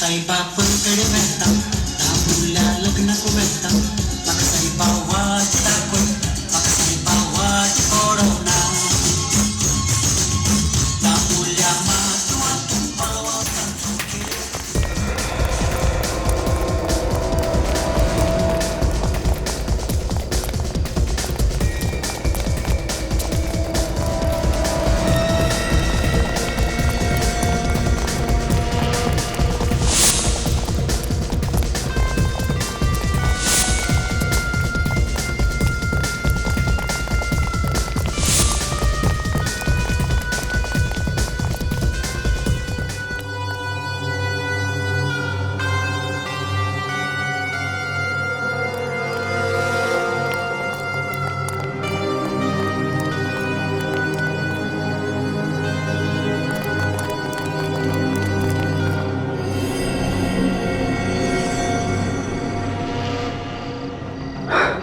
साईबा पलकडे वेळता दामुल्या लग्नाको वेळता म्हाका साईबा वाट दाखोय म्हाका साईबा वाट पडोवना दामुल्या मातवातून पावता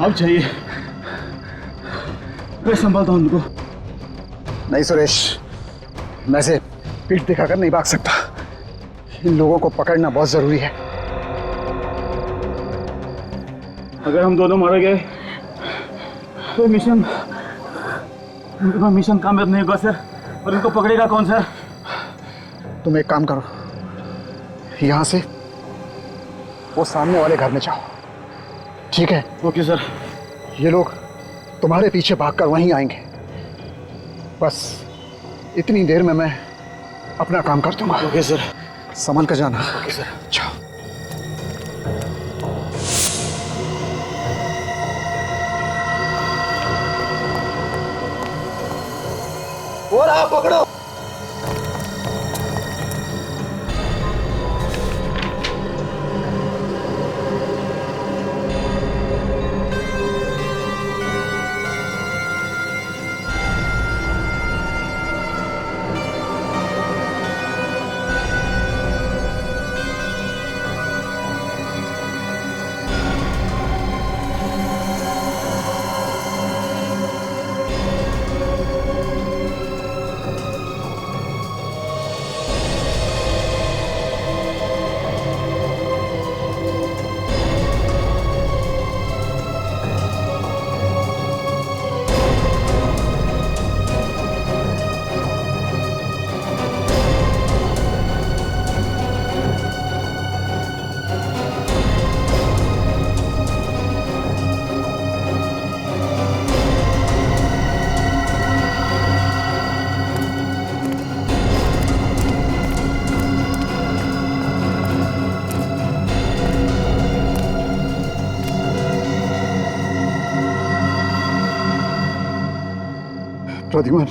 अब चाहिए मैं संभालता हूं उनको। नहीं सुरेश, मैं से पीठ दिखाकर नहीं भाग सकता। इन लोगों को पकड़ना बहुत जरूरी है। अगर हम दोनों मारे गए तो मिशन कामयाब नहीं होगा सर। और इनको पकड़ेगा कौन सर? तुम एक काम करो, यहां से वो सामने वाले घर में जाओ, ठीक है? Okay sir. ये लोग तुम्हारे पीछे भागकर वहीं आएंगे। बस इतनी देर में मैं अपना काम कर दूंगा। Okay sir. संभल कर जाना। Okay sir. जाओ। और आप पकड़ो। प्रद्युमन,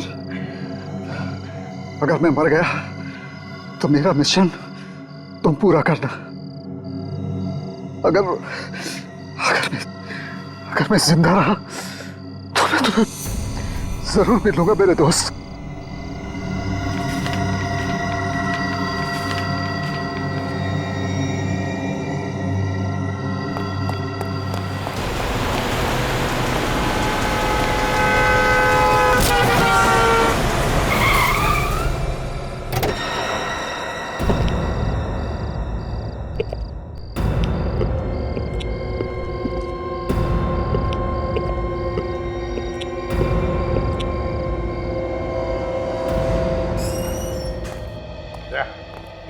अगर मैं मर गया तो मेरा मिशन तुम पूरा करना। अगर मैं जिंदा रहा तो मैं तुम्हें जरूर मिलूंगा मेरे दोस्त।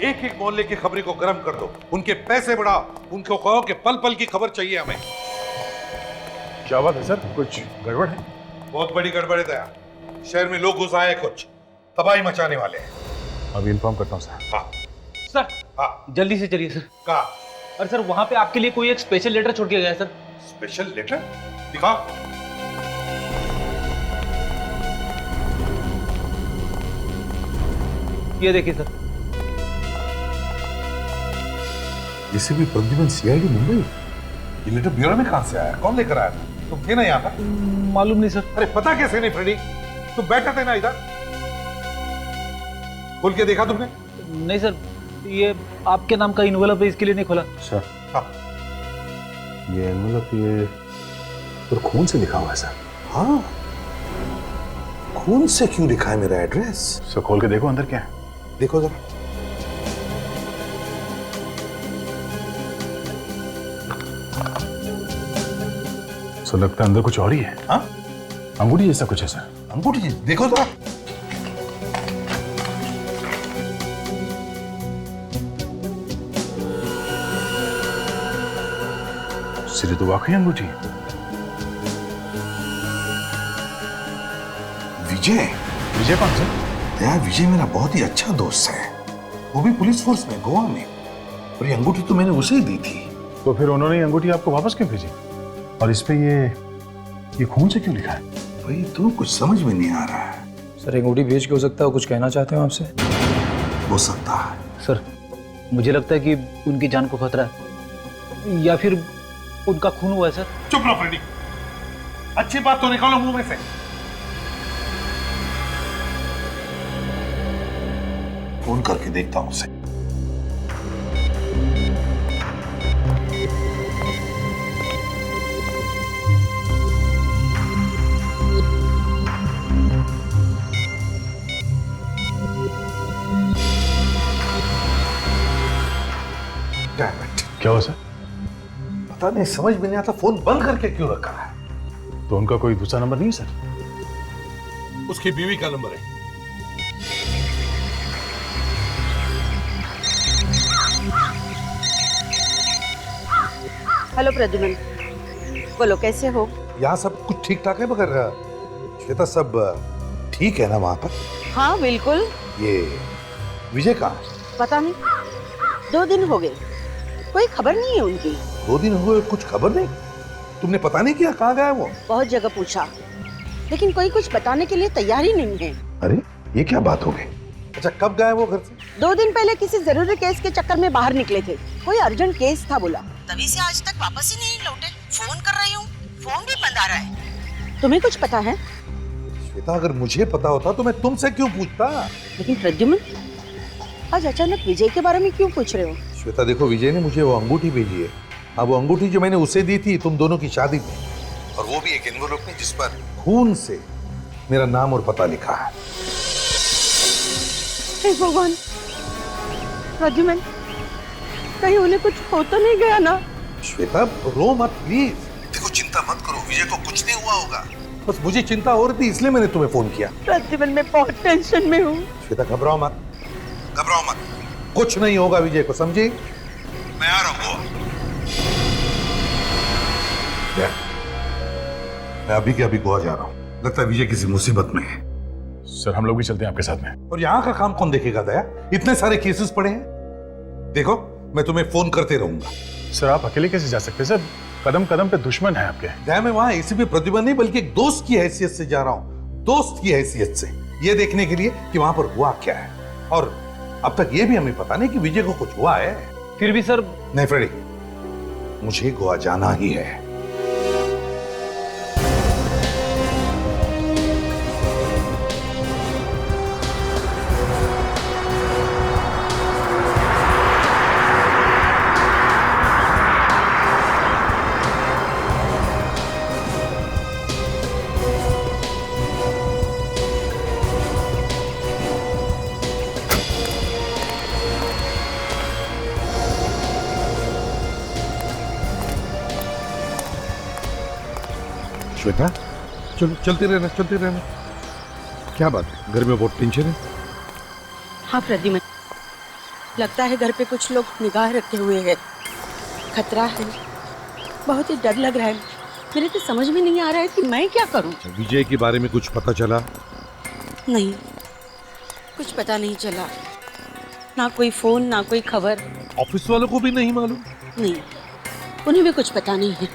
एक एक मोहल्ले की खबरी को गर्म कर दो, उनके पैसे बढ़ाओ, उनको कहो कि पल पल की खबर चाहिए हमें। क्या बात है सर, कुछ गड़बड़ है? बहुत बड़ी गड़बड़ है दया। शहर में लोग घुस आए, कुछ तबाही मचाने वाले हैं। अभी इन्फॉर्म करता हूँ सर। हाँ सर। हाँ जल्दी से चलिए सर। कहा? अरे सर, वहां पे आपके लिए कोई एक स्पेशल लेटर छोड़ के गया है सर। Special letter? दिखा। ये देखिए सर। इसे भी प्रद्युमन सीआईडी मुंबई। ये लेटर ब्यूरो में कहां से आया? कौन लेकर आया? तुम थे ना यहाँ पर? मालूम नहीं सर। अरे पता कैसे नहीं फ्रेडी? तुम बैठा थे ना इधर? खोल के देखा तुमने? नहीं सर, ये आपके नाम का इन्वेलप है, इसके लिए नहीं खोला। सर हाँ। ये एनवेलप ये पर खून से लिखा हुआ है सर। हाँ, खून से क्यों लिखा है मेरा एड्रेस? सर खोल के देखो अंदर क्या है। देखो जरा। सर लगता है अंदर कुछ और ही है। हाँ, अंगूठी जैसा कुछ है सर। अंगूठी देखो तो। सिरे तो वाकई अंगूठी है। विजय। विजय कौन सर? यार विजय मेरा बहुत ही अच्छा दोस्त है, वो भी पुलिस फोर्स में गोवा में, और ये अंगूठी तो मैंने उसे ही दी थी। तो फिर उन्होंने ये अंगूठी आपको वापस क्यों भेजी? और इस पे ये खून से क्यों लिखा है? भाई तो कुछ समझ में नहीं आ रहा है। सर अंगूठी बेच के हो सकता है कुछ कहना चाहते हो आपसे? हो सकता है। सर मुझे लगता है कि उनकी जान को खतरा है या फिर उनका खून हुआ है सर। चुप रहो फ्रेडी, अच्छी बात तो निकालो मुंह में से। फोन करके देखता हूं उसे। क्या हुआ सर? पता नहीं, समझ में नहीं आता फोन बंद करके क्यों रखा है। तो उनका कोई दूसरा नंबर नहीं सर? उसकी बीवी का नंबर है। हेलो प्रद्युमन, बोलो कैसे हो? यहाँ सब कुछ ठीक ठाक है, मगर श्वेता सब ठीक है ना वहां पर? हाँ बिल्कुल। ये विजय कहाँ? पता नहीं, 2 दिन हो गए, कोई खबर नहीं है उनकी। 2 दिन हुए, कुछ खबर नहीं? तुमने पता नहीं किया कहाँ गया वो? बहुत जगह पूछा, लेकिन कोई कुछ बताने के लिए तैयार ही नहीं है। अरे ये क्या बात हो गई? अच्छा कब गए वो घर से? 2 दिन पहले किसी जरूरी केस के चक्कर में बाहर निकले थे, कोई अर्जेंट केस था बोला, तभी से आज तक वापस ही नहीं लौटे। फोन कर रही हूँ, फोन भी बंद आ रहा है। तुम्हें कुछ पता है? श्वेता अगर मुझे पता होता तो मैं तुमसे क्यों पूछता? लेकिन प्रद्युमन, आज अचानक विजय के बारे में क्यों पूछ रहे हो? श्वेता देखो, विजय ने मुझे वो अंगूठी भेजी है। अब वो अंगूठी जो मैंने उसे दी थी तुम दोनों की शादी में, और वो भी एक एनवेलप में जिस पर खून से मेरा नाम और पता लिखा है। हे भगवान, प्रद्युमन कहीं उन्हें कुछ हो तो नहीं गया ना? श्वेता रो मत प्लीज। देखो चिंता मत करो, विजय को कुछ नहीं हुआ होगा। बस मुझे चिंता हो रही थी इसलिए मैंने तुम्हें फोन किया। प्रद्युमन मैं बहुत टेंशन में हूँ। श्वेता घबराओ मत, घबराओ मत, कुछ नहीं होगा विजय को, समझी? मैं आ रहा हूँ। मैं अभी के अभी गोवा जा रहा हूँ, लगता है विजय किसी मुसीबत में है। सर हम लोग भी चलते हैं आपके साथ में। और यहाँ का काम कौन देखेगा दया? इतने सारे केसेस पड़े हैं। देखो मैं तुम्हें फोन करते रहूंगा। सर आप अकेले कैसे जा सकते हैं सर? कदम कदम पे दुश्मन है आपके। दया मैं वहां एसीपी प्रद्युमन नहीं बल्कि एक दोस्त की हैसियत से जा रहा हूँ, दोस्त की हैसियत से, ये देखने के लिए कि वहां पर हुआ क्या है। और अब तक ये भी हमें पता नहीं कि विजय को कुछ हुआ है। फिर भी सर। नहीं फ्रेडी, मुझे गोवा जाना ही है। श्वेता चलो, चलते रहना, चलते रहना। क्या बात है, घर में बहुत टेंशन है? हाँ प्रद्युमन, लगता है घर पे कुछ लोग निगाह रखे हुए हैं, खतरा है, बहुत ही डर लग रहा है। मेरे तो समझ में नहीं आ रहा है कि मैं क्या करूं। विजय के बारे में कुछ पता चला? नहीं, कुछ पता नहीं चला, ना कोई फोन ना कोई खबर। ऑफिस वालों को भी नहीं मालूम? नहीं, उन्हें भी कुछ पता नहीं है।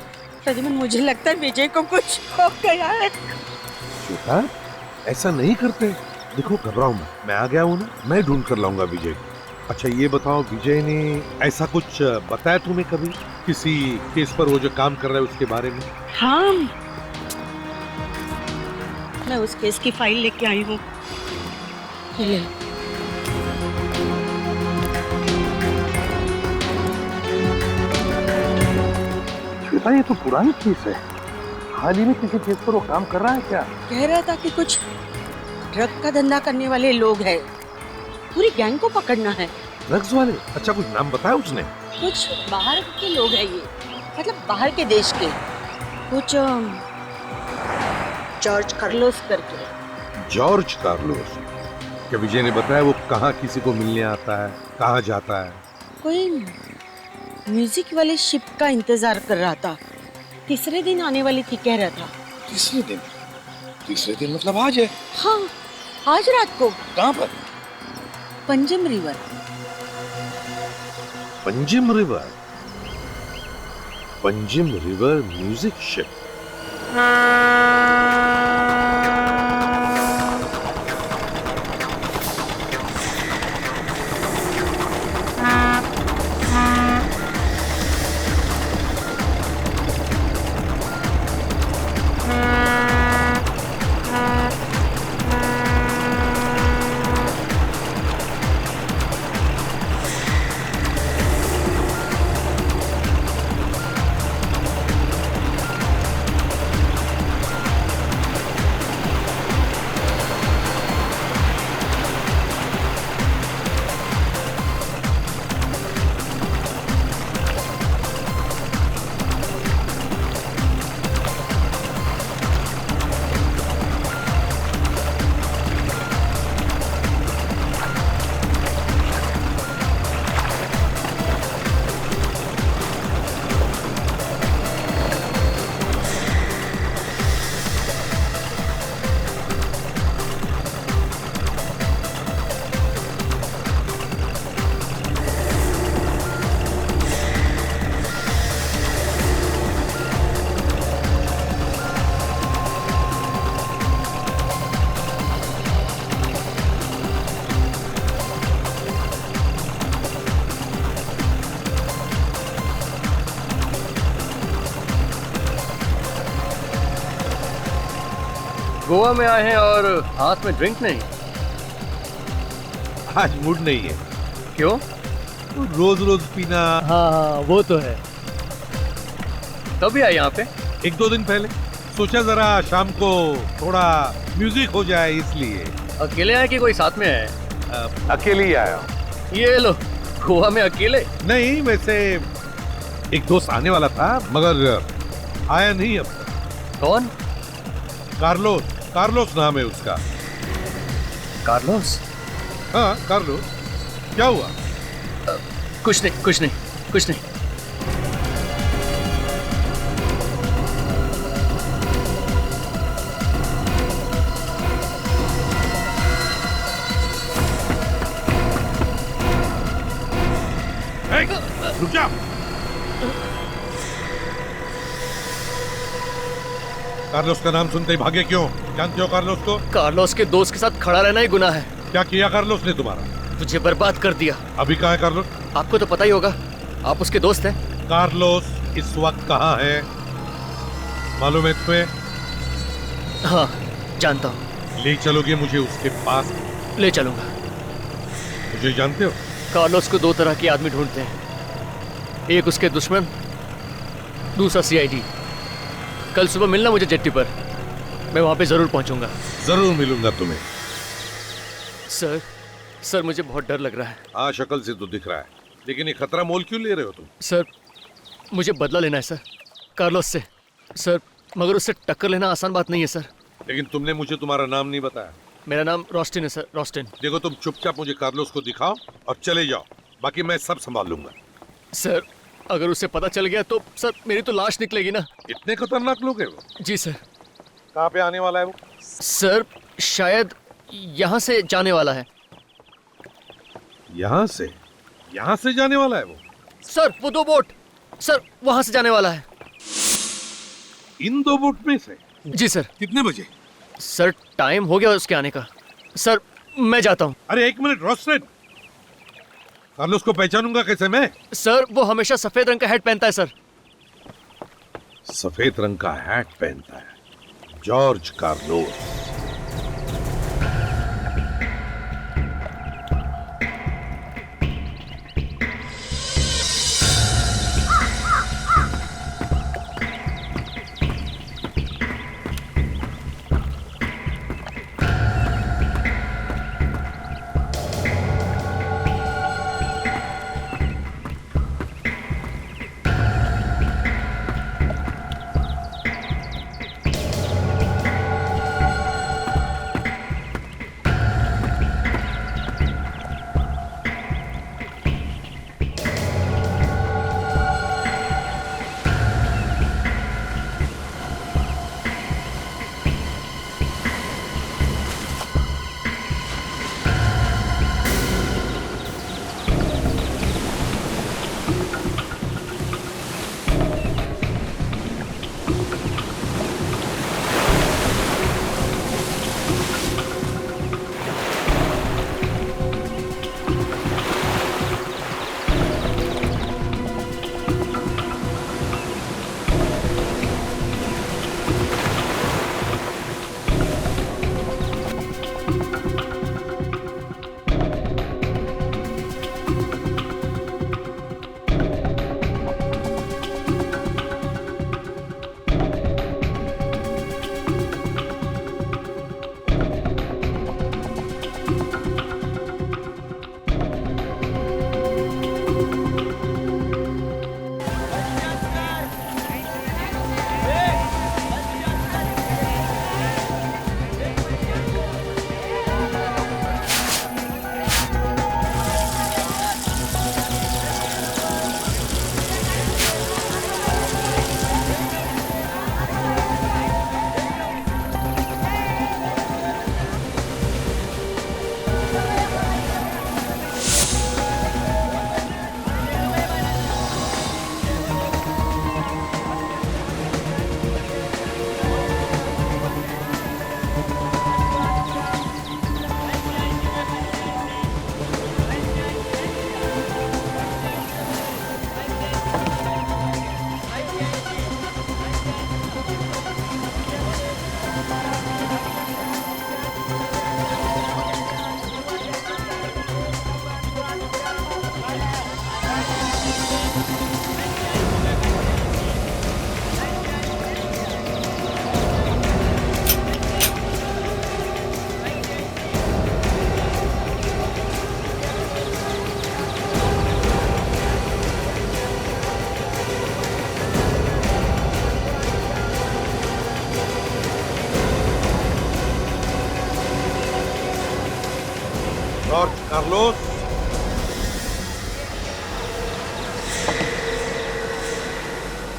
प्रद्युमन मुझे लगता है विजय को कुछ हो गया है। श्वेता ऐसा नहीं करते, देखो घबराओ मत, मैं आ गया हूँ ना, मैं ढूंढ कर लाऊंगा विजय को। अच्छा ये बताओ, विजय ने ऐसा कुछ बताया तुम्हें कभी किसी केस पर, वो जो काम कर रहा है उसके बारे में? हाँ, मैं उस केस की फाइल लेके आई हूँ। ये श्वेता ये तो पुरानी केस है, हाल ही में किसी केस पर वो काम कर रहा है क्या? कह रहा था कि कुछ ड्रग का धंधा करने वाले लोग हैं, पूरी गैंग को पकड़ना है। ड्रग्स वाले? अच्छा कुछ नाम बताया उसने? कुछ बाहर के लोग हैं ये, मतलब बाहर के देश के। कुछ जॉर्ज कार्लोस करके। George Carlos? क्या विजय ने बताया वो कहाँ किसी को मिलने आता है, कहाँ जाता है? कोई म्यूजिक वाले शिप का इंतजार कर रहा था, तीसरे दिन आने वाली थी कह रहा था। तीसरे दिन? तीसरे दिन मतलब आज है? हाँ, आज रात को। कहाँ पर? Panjim river. Panjim river? Panjim river music ship? Goa में आए हैं और हाथ में ड्रिंक नहीं? आज मूड नहीं है। क्यों? रोज रोज पीना। हाँ वो तो है। कभी आए यहाँ पे? 1-2 दिन पहले सोचा जरा शाम को थोड़ा म्यूजिक हो जाए इसलिए। अकेले आए कि कोई साथ में है? अकेले ही आया। ये लो, गोवा में अकेले? नहीं, वैसे एक दोस्त आने वाला था मगर आया नहीं अब तक। कौन? कार्लोस। कार्लोस नाम है उसका। कार्लोस? हाँ कार्लोस। क्या हुआ? कुछ नहीं कुछ नहीं कुछ नहीं। रुक जा। कार्लोस का नाम सुनते ही भागे क्यों? जानते हो कार्लोस को? कार्लोस के दोस्त के साथ खड़ा रहना ही गुनाह है। क्या किया कार्लोस ने तुम्हारा? तुझे बर्बाद कर दिया। अभी कहाँ है कार्लोस? आपको तो पता ही होगा, आप उसके दोस्त हैं। कार्लोस इस वक्त कहाँ है मालूम है तुम्हें? हाँ जानता हूँ। ले चलोगे मुझे उसके पास? ले चलूंगा। मुझे जानते हो? कार्लोस को 2 तरह के आदमी ढूंढते हैं, एक उसके दुश्मन, दूसरा सीआईडी। कल सुबह मिलना मुझे जेट्टी पर, मैं वहां पे जरूर पहुंचूंगा। जरूर मिलूंगा तुम्हें। सर मुझे बहुत डर लग रहा है। हाँ शक्ल से तो दिख रहा है, लेकिन ये खतरा मोल क्यों ले रहे हो तुम? सर मुझे बदला लेना है सर, कार्लोस से। सर मगर उससे टक्कर लेना आसान बात नहीं है सर। लेकिन तुमने मुझे तुम्हारा नाम नहीं बताया। मेरा नाम रोस्टिन है सर, रोस्टिन। देखो तुम चुपचाप मुझे कार्लोस को दिखाओ और चले जाओ, बाकी मैं सब संभाल लूंगा। सर अगर उसे पता चल गया तो सर मेरी तो लाश निकलेगी ना। इतने खतरनाक लोग हैं वो? जी सर। कहाँ पे आने वाला है वो? सर शायद यहाँ से जाने वाला है। यहाँ से? यहाँ से जाने वाला है वो? सर वो 2 बोट, सर वहां से जाने वाला है। इन 2 बोट में से? जी सर। कितने बजे? सर टाइम हो गया उसके आने का। सर मैं जाता हूँ। अरे 1 मिनट रोस्टेन, कार्लोस को पहचानूंगा कैसे मैं? सर वो हमेशा सफेद रंग का हैट पहनता है सर। सफेद रंग का हैट पहनता है? George Carlos.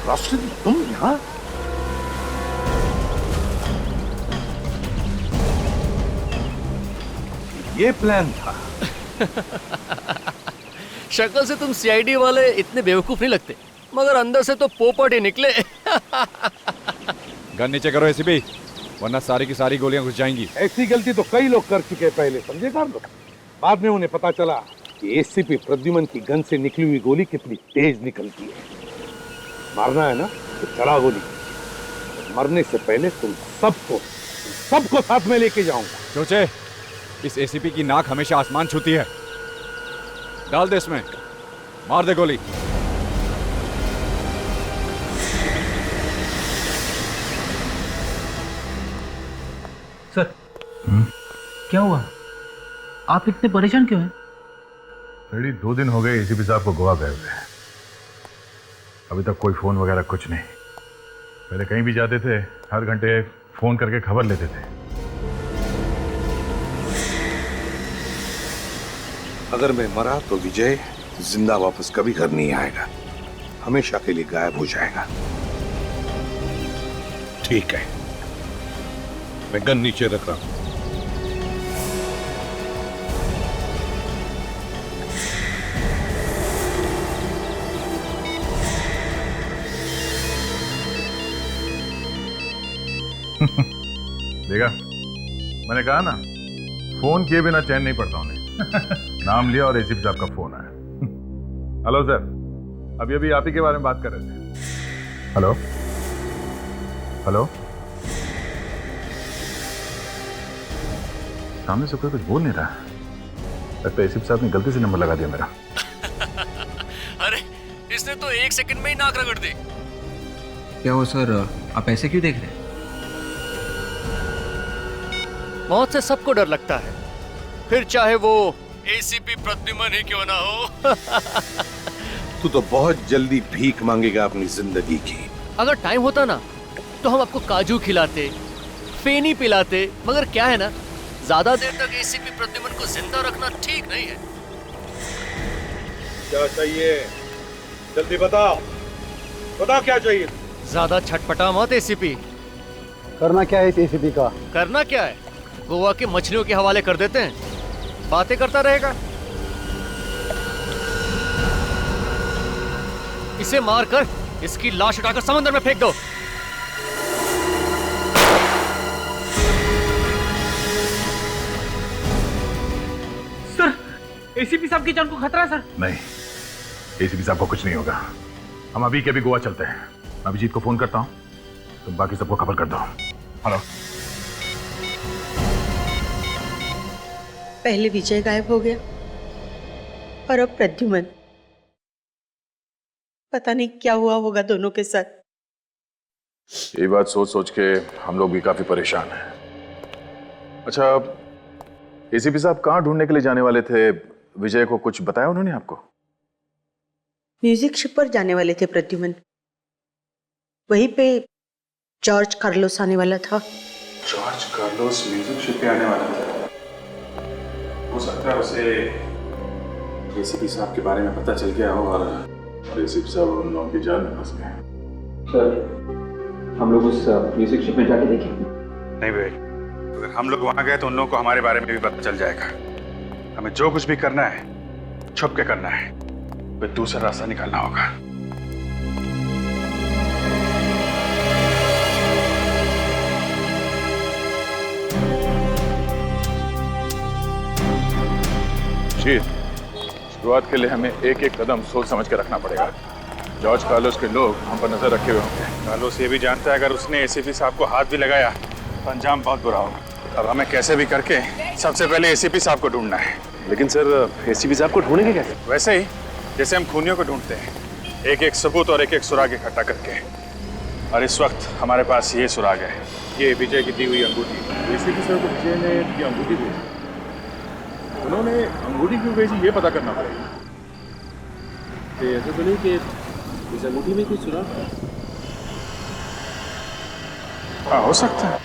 रोशनी, तुम यहाँ? ये प्लान था। शक्ल से तुम सीआईडी वाले इतने बेवकूफ नहीं लगते, मगर अंदर से तो पोपट ही निकले। गन नीचे करो एसीपी, वरना सारी की सारी गोलियां घुस जाएंगी। ऐसी गलती तो कई लोग कर चुके हैं पहले, समझे कार्लो? बाद में उन्हें पता चला कि एसीपी प्रद्युमन की गन से निकली हुई गोली कितनी तेज निकलती है। मारना है ना तो चला गोली। मरने से पहले तुम सबको साथ में लेके जाऊंगा। सोचे, इस एसीपी की नाक हमेशा आसमान छूती है। डाल दे इसमें, मार दे गोली। सर, क्या हुआ? आप इतने परेशान क्यों हैं? रेडी 2 दिन हो गए एसीपी साहब को गोवा गए हुए। अभी तक कोई फोन वगैरह कुछ नहीं। पहले कहीं भी जाते थे, हर घंटे फोन करके खबर लेते थे। अगर मैं मरा तो विजय जिंदा वापस कभी घर नहीं आएगा, हमेशा के लिए गायब हो जाएगा। ठीक है, मैं गन नीचे रख रहा हूं। देखा, मैंने कहा ना, फोन किए बिना चैन नहीं पड़ता उन्हें। नाम लिया और एसीपी साहब का फोन आया। हेलो सर, अभी अभी आप ही के बारे में बात कर रहे थे। हेलो हेलो, सामने से कोई कुछ बोल नहीं रहा। लगता है एसीपी साहब ने गलती से नंबर लगा दिया मेरा। अरे, इसने तो 1 सेकंड में ही नाक रगड़ दी। क्या हो सर, आप ऐसे क्यों देख रहे हैं? मौत से सबको डर लगता है, फिर चाहे वो एसीपी प्रद्युमन ही क्यों ना हो। तू तो बहुत जल्दी भीख मांगेगा अपनी जिंदगी की। अगर टाइम होता ना तो हम आपको काजू खिलाते, फेनी पिलाते, मगर क्या है ना, ज्यादा देर तक एसीपी प्रद्युमन को जिंदा रखना ठीक नहीं है। क्या चाहिए? जल्दी बताओ, बताओ क्या चाहिए? ज्यादा छटपटा मत एसीपी। करना क्या है इस एसीपी का? करना क्या है, गोवा के मछलियों के हवाले कर देते हैं, बातें करता रहेगा। इसे मारकर इसकी लाश उठाकर समंदर में फेंक दो। सर, एसीपी साहब की जान को खतरा है सर। नहीं, एसीपी साहब को कुछ नहीं होगा। हम अभी के अभी गोवा चलते हैं। मैं अभिजीत को फोन करता हूँ, तुम बाकी सबको खबर कर दो। हेलो। पहले विजय गायब हो गया और अब प्रद्युमन। पता नहीं क्या हुआ होगा दोनों के साथ। ये बात सोच सोच के हम लोग भी काफी परेशान हैं। अच्छा, एसीपी साहब कहाँ ढूंढने के लिए जाने वाले थे? विजय को कुछ बताया उन्होंने आपको? म्यूजिक शिप पर जाने वाले थे प्रद्युमन। वहीं पे जॉर्ज कार्लोस आने वाला था। जॉर्ज कार्लोस म्यूजिक शिप पे आने वाला था। हो सकता है उसे एसीपी साहब के बारे में पता चल गया हो और एसीपी साहब उन लोगों की जान में फंस गए। सर, हम लोग उस म्यूजिक शिप में जाके देखें? नहीं भाई, अगर हम लोग वहां गए तो उन लोगों को हमारे बारे में भी पता चल जाएगा। हमें जो कुछ भी करना है छुप के करना है, कोई दूसरा रास्ता निकालना होगा। शुरुआत के लिए हमें एक एक कदम सोच समझ के रखना पड़ेगा। जॉर्ज कार्लोस के लोग हम पर नजर रखे हुए होंगे। कार्लोस ये भी जानता है अगर उसने एसीपी साहब को हाथ भी लगाया तो अंजाम बहुत बुरा होगा। अब हमें कैसे भी करके सबसे पहले एसीपी साहब को ढूंढना है। लेकिन सर, एसीपी साहब को ढूंढेंगे कैसे? वैसे ही जैसे हम खूनियों को ढूंढते हैं, एक एक सबूत और एक एक सुराग इकट्ठा करके। और इस वक्त हमारे पास ये सुराग है, ये विजय की दी हुई अंगूठी। एसीपी साहब को विजय ने ये अंगूठी दी, उन्होंने अंगूठी क्यों भेजी ये पता करना पड़ेगा। ऐसा तो नहीं कि इस अंगूठी में कोई सुराग है? हाँ, हो सकता है।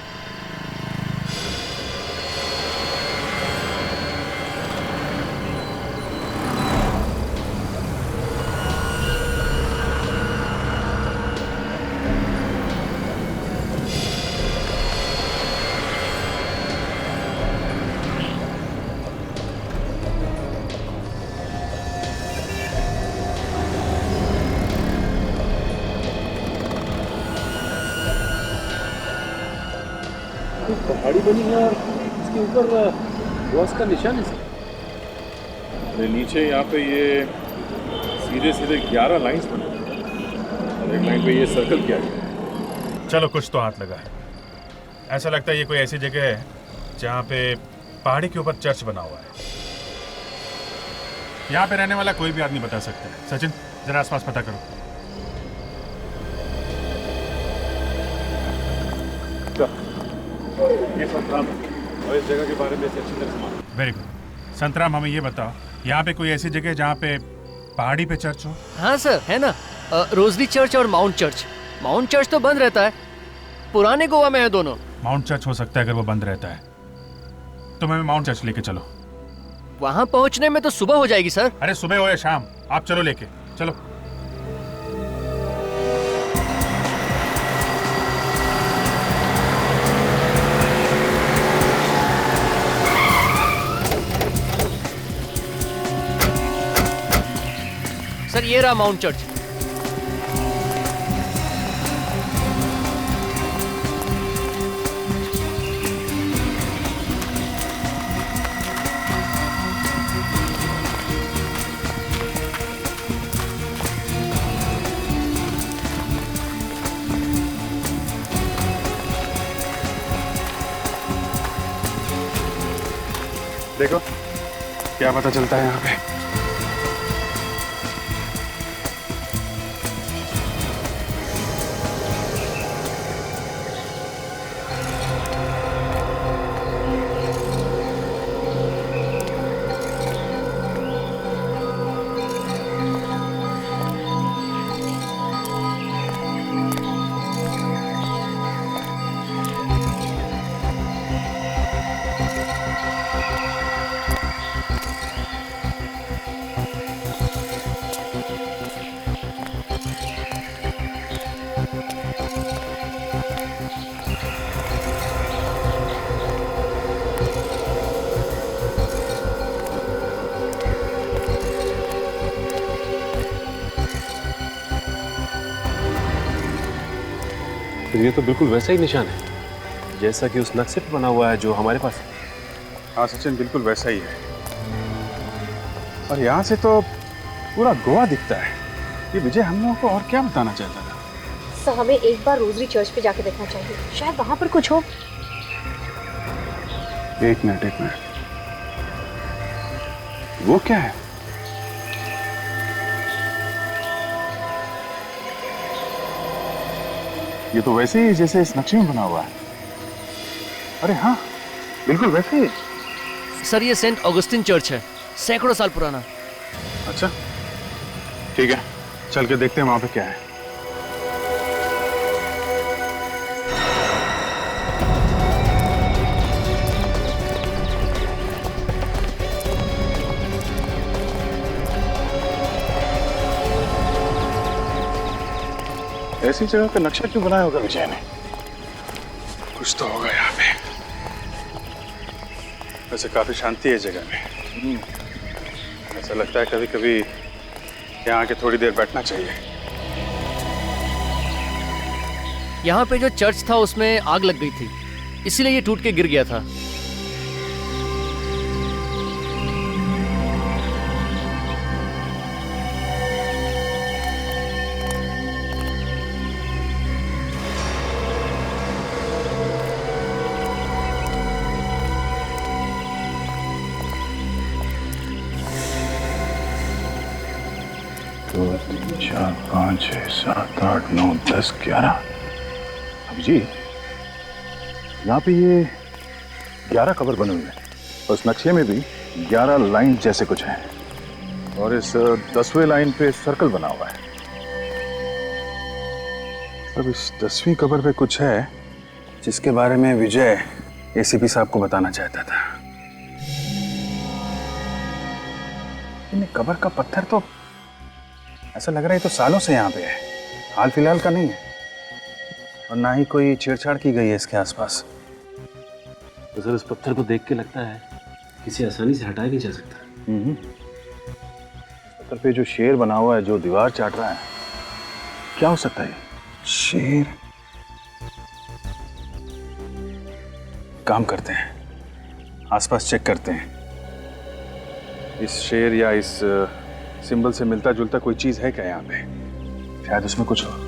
कोई पहाड़ी बनी है और इसके ऊपर क्रॉस का निशान है सर। अरे नीचे यहाँ पे ये सीधे सीधे 11 लाइंस बने और एक लाइन पे ये सर्कल किया गया। चलो कुछ तो हाथ लगा है। ऐसा लगता है ये कोई ऐसी जगह है जहाँ पे पहाड़ी के ऊपर चर्च बना हुआ है। यहाँ पे रहने वाला कोई भी आदमी बता सकता है। सचिन जरा आसपास पता करो। ये संतराम और इस जगह के बारे में अच्छी तरह से वेरी गुड। संतराम हमें ये बताओ, यहाँ पे कोई ऐसी जगह है जहाँ पे पहाड़ी पे चर्च हो? हाँ सर, है ना। रोजरी चर्च और माउंट चर्च। माउंट चर्च तो बंद रहता है, पुराने गोवा में है दोनों। माउंट चर्च हो सकता है अगर वो बंद रहता है तो हमें माउंट चर्च लेके चलो। वहां पहुंचने में तो सुबह हो जाएगी सर। अरे सुबह हो या शाम, आप चलो लेके चलो। सर ये रहा माउंट चर्च। देखो क्या पता चलता है यहाँ पे। तो ये तो बिल्कुल वैसा ही निशान है जैसा कि उस नक्शे पे बना हुआ है जो हमारे पास है। हाँ सचिन, बिल्कुल वैसा ही है। और यहाँ से तो पूरा गोवा दिखता है। ये विजय हम लोगों को और क्या बताना चाहता था? सर हमें एक बार रोजरी चर्च पे जाके देखना चाहिए, शायद वहां पर कुछ हो। एक मिनट, वो क्या है? ये तो वैसे ही जैसे इस नक्शे में बना हुआ है। अरे हाँ, बिल्कुल वैसे ही। सर ये सेंट ऑगस्टिन चर्च है, सैकड़ों साल पुराना। अच्छा ठीक है, चल के देखते हैं वहां पे क्या है। ऐसी जगह का नक्शा क्यों बनाया होगा विजय ने? कुछ तो होगा यहाँ पे। वैसे काफी शांति है जगह में। ऐसा लगता है कभी कभी यहाँ आके थोड़ी देर बैठना चाहिए। यहाँ पे जो चर्च था उसमें आग लग गई थी, इसीलिए ये टूट के गिर गया था। दो, तीन, चार, 5, 6, 7, 8, 9, 10, 11। जी यहाँ पे ये 11 कबर बने हुए हैं। उस नक्शे में भी 11 लाइन जैसे कुछ हैं और इस 10वें लाइन पे सर्कल बना हुआ है। अब इस 10वीं कबर पे कुछ है जिसके बारे में विजय एसीपी साहब को बताना चाहता था। इन कबर का पत्थर तो ऐसा लग रहा है तो सालों से यहाँ पे है, हाल फिलहाल का नहीं है। और ना ही कोई छेड़छाड़ की गई है इसके आसपास। तो सर इस पत्थर को देख के लगता है किसी आसानी से हटाया नहीं जा सकता। पत्थर पे जो शेर बना हुआ है जो दीवार चाट रहा है, क्या हो सकता है? शेर काम करते हैं, आसपास चेक करते हैं। इस शेर या इस सिंबल से मिलता जुलता कोई चीज है क्या यहाँ पे? शायद उसमें कुछ हो।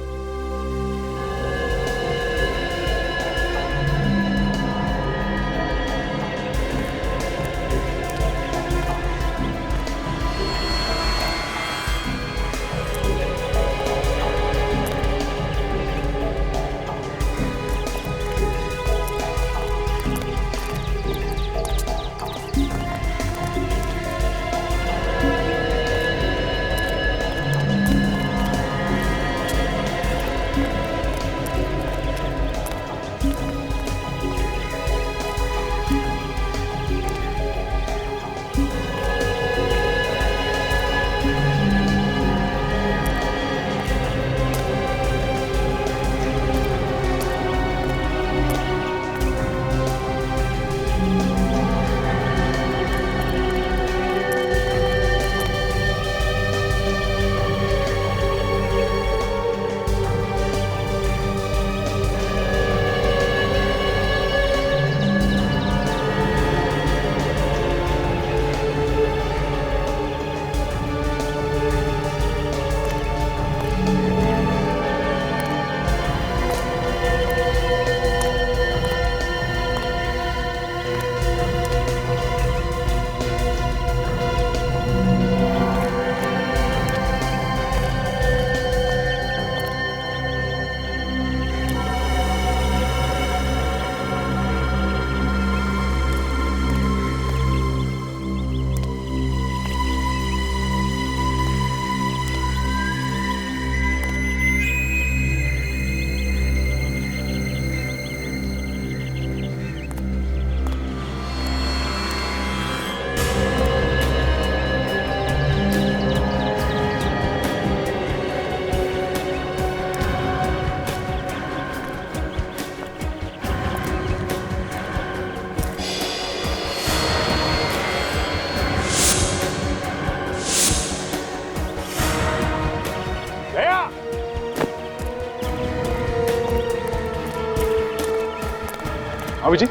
अभी जी,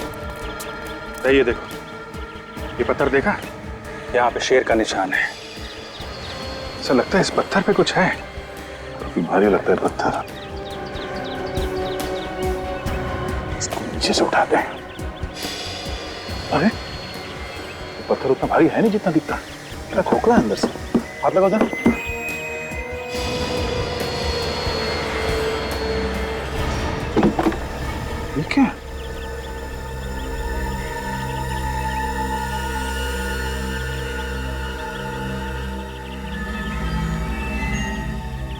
ये देखो, ये पत्थर देखा? यहाँ पे शेर का निशान है। ऐसा लगता है इस पत्थर पे कुछ है। काफी भारी लगता है पत्थर। इसको नीचे से उठाते हैं। अरे पत्थर उतना भारी है नहीं जितना दिखता। क्या खोखला है अंदर से। हाथ लगाओ जरा। ये क्या?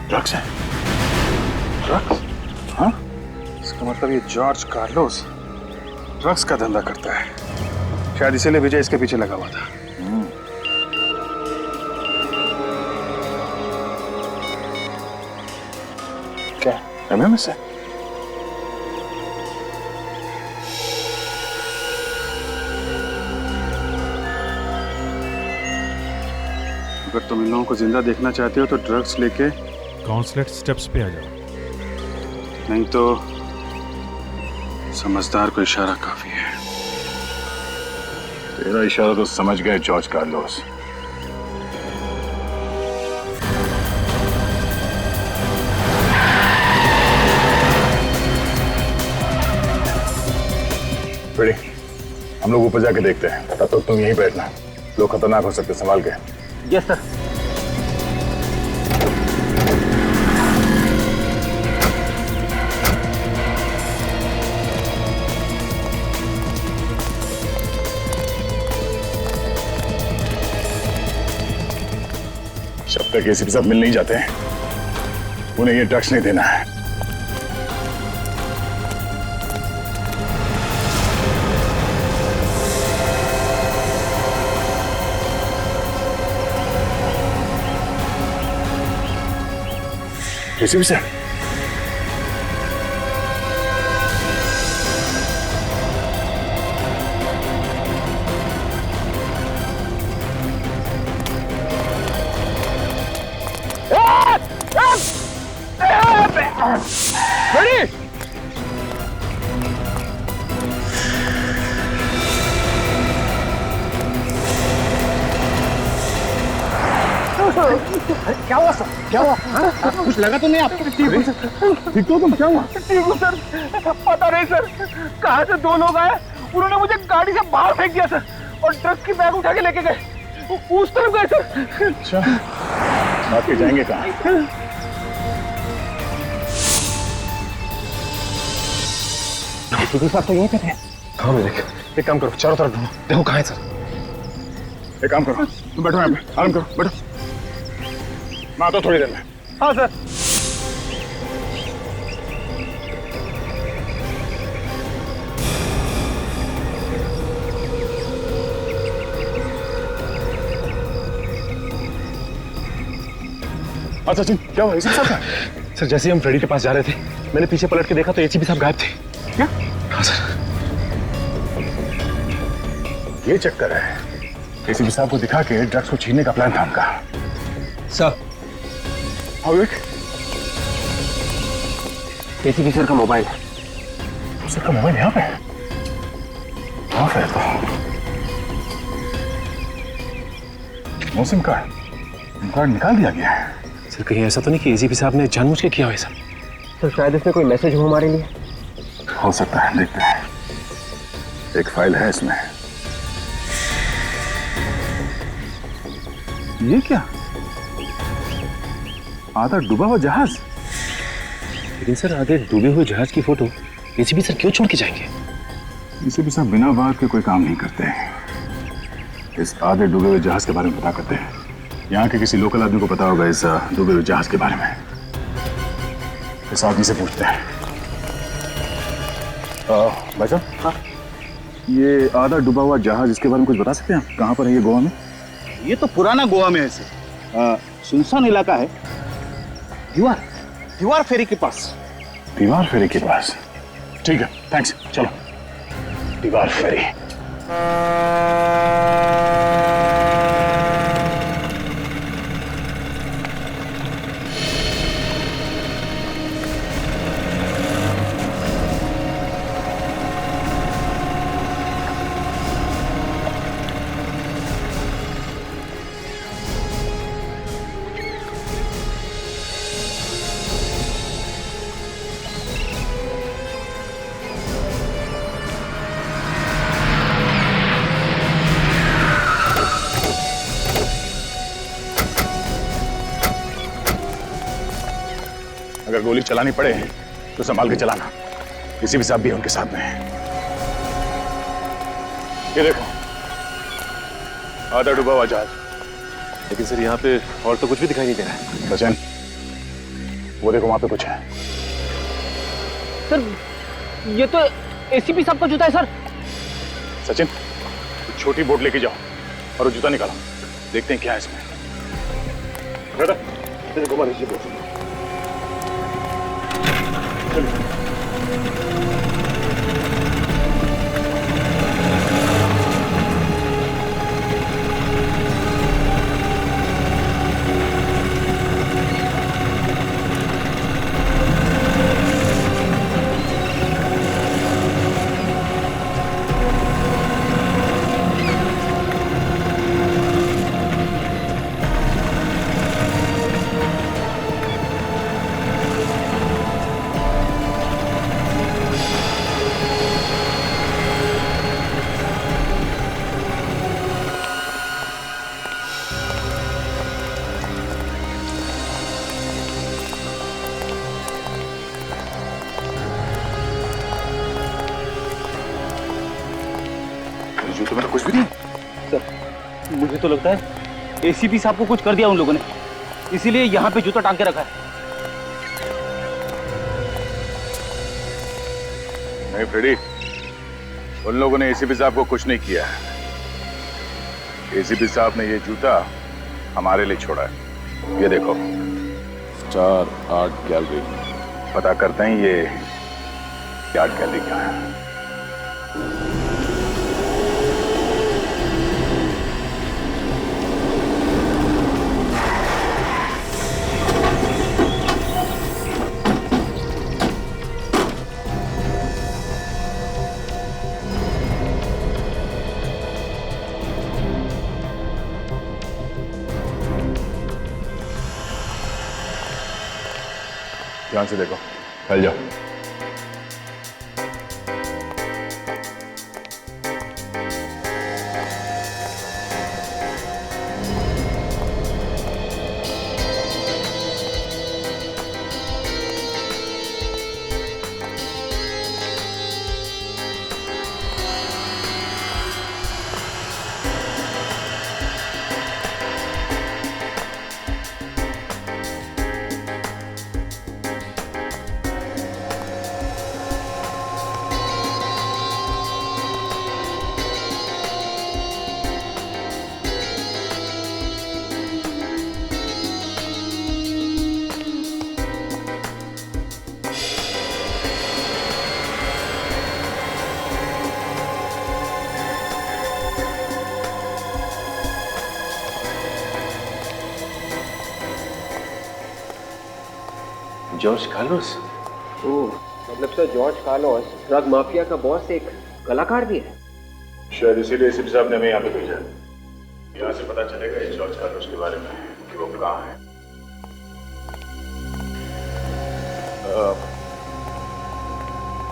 ड्रग्स है। ड्रग्स? हाँ? इसका मतलब ये जॉर्ज कार्लोस ड्रग्स का धंधा करता है। शायद इसीलिए विजय इसके पीछे लगा हुआ था। क्या एमएम से? अगर तुम इन लोगों को जिंदा देखना चाहते हो तो ड्रग्स लेके काउंसलेट स्टेप्स पे आ जाओ। नहीं तो समझदार को इशारा काफी है। तेरा इशारा तो समझ गए जॉर्ज कार्लोस। हम लोग ऊपर जाके देखते हैं। तब तक तुम यहीं बैठना। लोग खतरनाक हो सकते, संभाल के। Yes sir. जब तक एसीपी साहब मिल नहीं जाते हैं उन्हें ये ड्रग्स नहीं देना है। एसीपी साहब, क्या हुआ सर? क्या हुआ? कुछ लगा तो नहीं आपको? ठीक तो तुम? क्या हुआ? ठीक हूँ सर। पता नहीं सर कहाँ से दो लोग आए, उन्होंने मुझे गाड़ी से बाहर फेंक दिया सर और ट्रक की बैग उठा के लेके गए। उस तरफ गए सर। अच्छा, बात के जाएंगे कहाँ? साहब तो यहीं पे थे। हाँ मेरे, एक काम करो, चारों तरफ ढूंढो, देखो कहाँ है सर। एक काम करो, तुम बैठो यहाँ पे, आराम करो, बैठो। मैं आता हूँ थोड़ी देर में। हाँ सर। अच्छा सचिन, क्या हुआ? एसीपी साहब का? सर जैसे ही हम फ्रेडी के पास जा रहे थे, मैंने पीछे पलट के देखा तो एसीपी साहब गायब थे। क्या? हाँ सर। ये चक्कर है, एसीपी साहब को दिखा के ड्रग्स को छीनने का प्लान था उनका। सर, हाँ विवेक, एसीपी सर का मोबाइल। सर का मोबाइल यहाँ पे? हाँ फिर तो नो सिम कार्ड निकाल दिया गया है। सर कहीं ऐसा तो नहीं कि एसीपी साहब ने जानबूझ के किया हो ऐसा? सर शायद इसमें कोई मैसेज हो हमारे लिए। हो सकता है, देखते हैं। एक फाइल है इसमें। ये क्या? आधा डूबा हुआ जहाज। लेकिन सर आगे डूबे हुए जहाज की फोटो एसीपी सर क्यों छोड़ के जाएंगे? एसीपी साहब बिना बात के कोई काम नहीं करते। इस आधे डूबे हुए जहाज के बारे में पता करते हैं। यहाँ के किसी लोकल आदमी को पता होगा इस डूबे हुए जहाज के बारे में। इस आदमी से पूछते हैं। भाई साहब, हाँ, ये आधा डूबा हुआ जहाज, इसके बारे में कुछ बता सकते हैं आप? कहाँ पर है ये गोवा में? ये तो पुराना गोवा में है सर। सुनसान इलाका है। दीवार फेरी के पास। दीवार फेरी के पास? ठीक है, थैंक्स, चलो। दीवार फेरी। अगर गोली चलानी पड़े तो संभाल के चलाना। किसी भी साहब भी उनके साथ में है। ये देखो, आधा डूबा हुआ जहाज। लेकिन सर यहाँ पे और तो कुछ भी दिखाई नहीं दे रहा है। सचिन, वो देखो वहां पे कुछ है। सर ये तो एसीपी साहब का जूता है सर। सचिन, छोटी बोट लेके जाओ और वो जूता निकालो, देखते हैं क्या है इसमें। घुमा दीजिए बोट। जूते में तो कुछ भी नहीं। सर मुझे तो लगता है एसीपी साहब को कुछ कर दिया उन लोगों ने, इसीलिए यहाँ पे जूता टांग के रखा है। नहीं फ्रेडी, उन लोगों ने एसीपी साहब को कुछ नहीं किया। एसीपी साहब ने ये जूता हमारे लिए छोड़ा है। ये देखो, स्टार आर्ट गैलरी। पता करते हैं ये आर्ट गैलरी क्या है। ध्यान से देखो, फैल जाओ। George Carlos? ओह, मतलब sir George Carlos drug mafia का बॉस एक कलाकार भी है। शायद इसीलिए एसीपी साहब ने हमें यहाँ पे भेजा। यहाँ से पता चलेगा इस जॉर्ज कार्लोस के बारे में कि वो कहाँ है।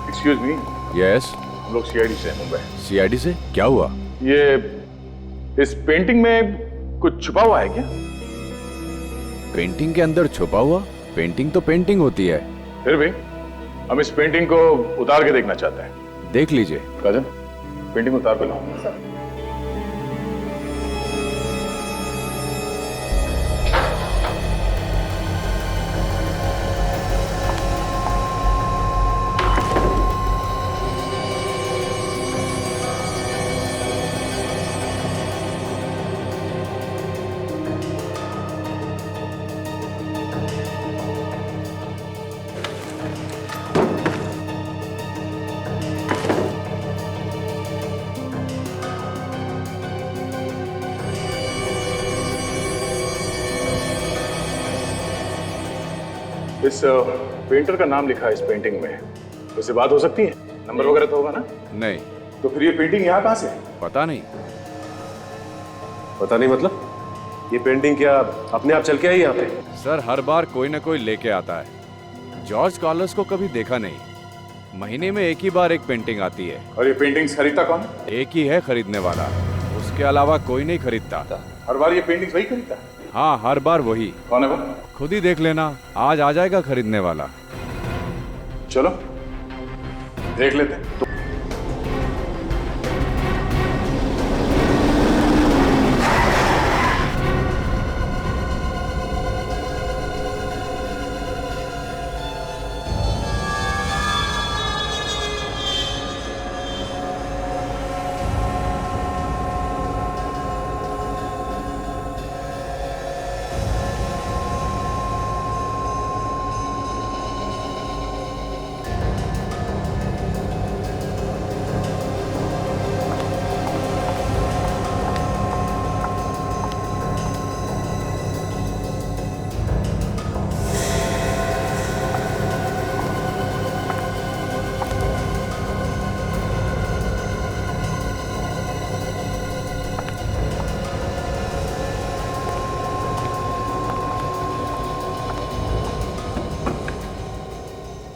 Excuse me. यस। हम लोग सीआईडी से हैं, मुंबई। सीआईडी से? क्या हुआ? ये इस पेंटिंग में कुछ छुपा हुआ है क्या? पेंटिंग के अंदर छुपा हुआ? पेंटिंग तो पेंटिंग होती है। फिर भी हम इस पेंटिंग को उतार के देखना चाहते हैं। देख लीजिए। कजन, पेंटिंग उतार के लाओ। इस पेंटर का नाम लिखा है इस पेंटिंग में, उससे बात हो सकती है? नंबर वगैरह तो होगा ना? नहीं। तो फिर ये पेंटिंग यहाँ कहाँ से है? पता नहीं। पता नहीं मतलब? ये पेंटिंग क्या अपने आप चल के आई यहाँ पे? सर हर बार कोई ना कोई लेके आता है। जॉर्ज कार्लोस को कभी देखा नहीं। महीने में एक ही बार एक पेंटिंग आती है। और ये पेंटिंग्स खरीदता कौन? एक ही है खरीदने वाला, उसके अलावा कोई नहीं खरीदता। हर बार ये पेंटिंग्स वही खरीदता? हाँ, हर बार वही। कौन है वो? खुद ही देख लेना, आज आ जाएगा खरीदने वाला। चलो देख लेते हैं।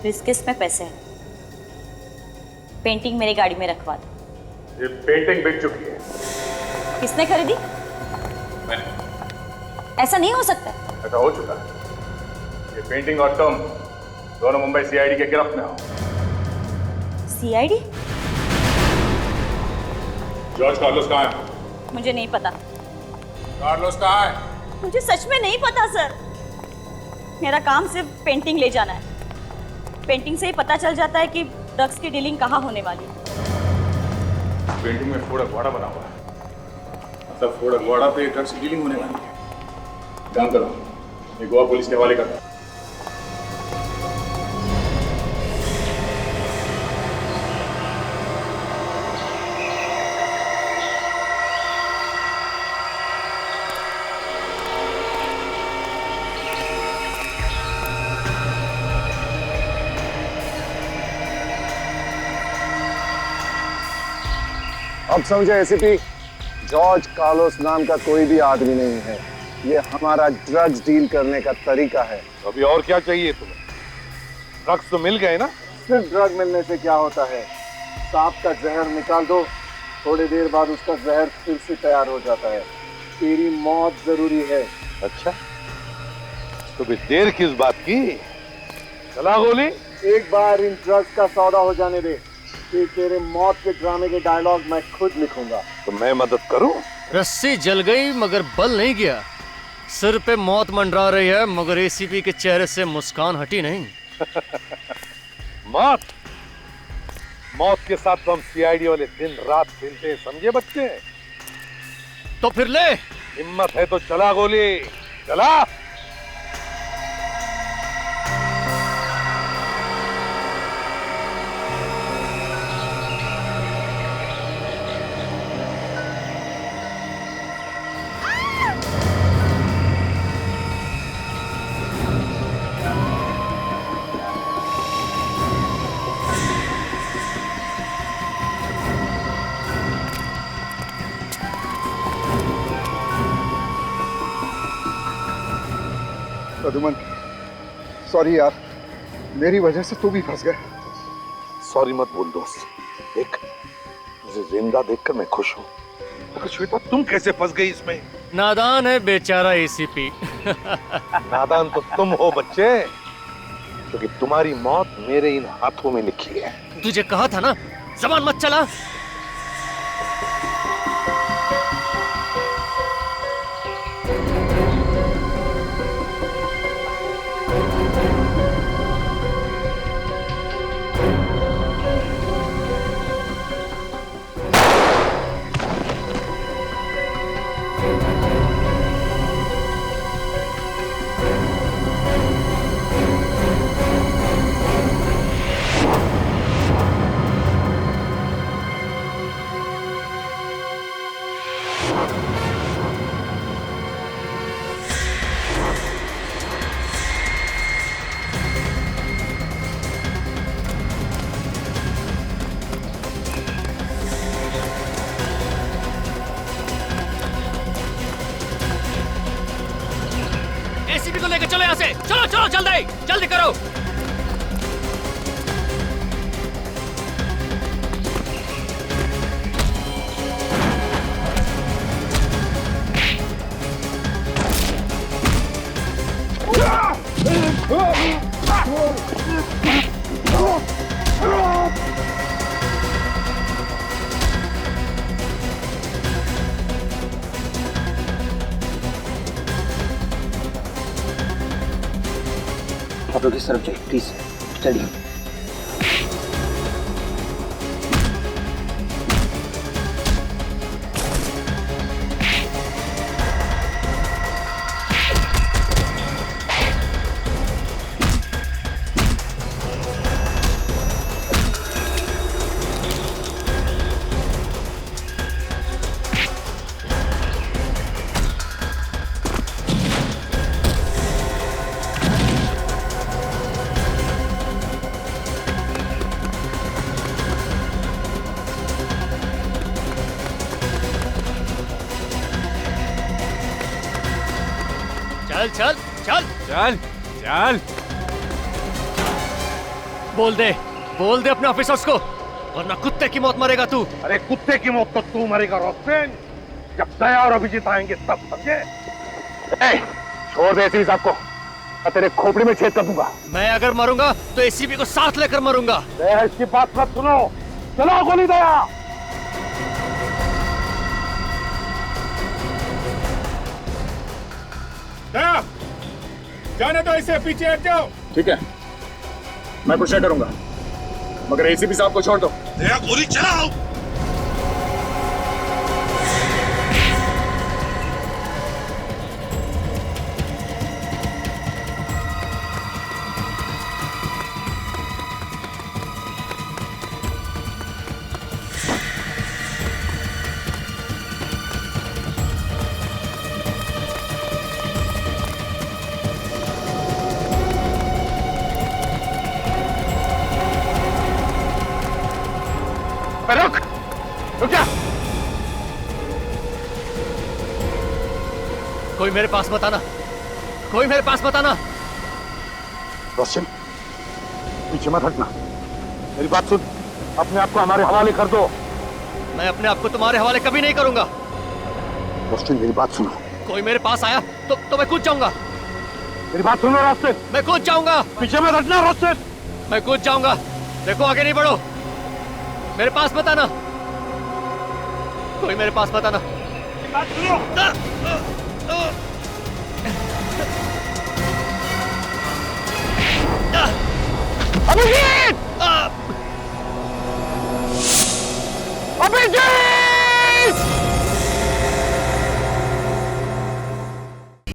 बिस्किट्स में पैसे हैं। पेंटिंग मेरी गाड़ी में रखवा दो। ये पेंटिंग बिक चुकी है। किसने खरीदी? मैंने। ऐसा नहीं हो सकता। ऐसा हो चुका है। ये पेंटिंग और तुम दोनों मुंबई सीआईडी के गिरफ्त में हो। सीआईडी? जॉर्ज कार्लोस कहाँ है? मुझे नहीं पता। कार्लोस कहाँ है? मुझे सच में नहीं पता सर। मेरा काम सिर्फ पेंटिंग ले जाना है। पेंटिंग से ही पता चल जाता है कि ड्रग्स की डीलिंग कहाँ होने वाली है। पेंटिंग में फोड़ा घोड़ा बना हुआ है, मतलब फोड़ा घोड़ा पे ड्रग्स की डीलिंग होने वाली है। काम करो, ये गोवा पुलिस के हवाले कर दो। अब समझे एसीपी, जॉर्ज कार्लोस नाम का कोई भी आदमी नहीं है। ये हमारा ड्रग्स डील करने का तरीका है। अभी और क्या चाहिए तुम्हें? ड्रग्स तो मिल गए ना? सिर्फ ड्रग मिलने से क्या होता है? सांप का जहर निकाल दो, थोड़ी देर बाद उसका जहर फिर से तैयार हो जाता है। तेरी मौत जरूरी है। अच्छा, तो भी देर किस बात की? चला गोली। एक बार इन ड्रग्स का सौदा हो जाने दे, फिर तेरे मौत के ड्रामे के डायलॉग मैं खुद लिखूंगा। तो मैं मदद करूं? रस्सी जल गई मगर बल नहीं गया। सिर पे मौत मंडरा रही है मगर एसीपी के चेहरे से मुस्कान हटी नहीं। मौत मौत के साथ तो हम सीआईडी वाले दिन रात खेलते हैं, समझे बच्चे? तो फिर ले। हिम्मत है तो चला गोली, चला। प्रद्युमन, सॉरी यार, मेरी वजह से तू भी फंस गया। सॉरी मत बोल दोस्त, देख मुझे जिंदा देखकर मैं खुश हूँ। अगर श्वेता तुम कैसे फंस गई इसमें? नादान है बेचारा एसीपी। नादान तो तुम हो बच्चे, क्योंकि तुम्हारी मौत मेरे इन हाथों में लिखी है। तुझे कहा था ना, जबान मत चला। एसीपी को लेकर चलो यहाँ से। चलो चलो जल्दी जल्दी करो। आप लोग इस तरफ जाइए प्लीज, चलिए। चल चल चल चल चल। बोल दे अपने ऑफिसर्स को, वरना कुत्ते की मौत मरेगा तू। अरे कुत्ते की मौत तो तू मरेगा रोस्टेन, जब दया और अभिजीत आएंगे तब, समझे? छोड़ दे एसीपी साहब को, मैं तेरे खोपड़ी में छेद कर दूंगा। मैं अगर मरूंगा तो एसीपी को साथ लेकर मरूंगा। दया इसकी बात मत सुनो, चलो गोली दया। दया, जाने दो इसे, पीछे हट जाओ। ठीक है, मैं कुछ नहीं करूंगा, मगर एसीपी साहब को छोड़ दो। दया गोली चलाओ। रुक जा। कोई मेरे पास मत आना, कोई मेरे पास मत आना। रोशन, पीछे मत हटना। मेरी बात सुन, अपने आप को हमारे हवाले कर दो। मैं अपने आप को तुम्हारे हवाले कभी नहीं करूंगा। रोस्टिन मेरी बात सुनो। कोई मेरे पास आया तो मैं कूद जाऊंगा। मेरी बात सुनो रोस्टिन। मैं कूद जाऊंगा। पीछे मत हटना रोस्टिन। मैं कूद जाऊंगा। देखो आगे नहीं बढ़ो। मेरे पास मत आना। कोई मेरे पास मत आना। बात सुनो। अभिजीत! अभिजीत!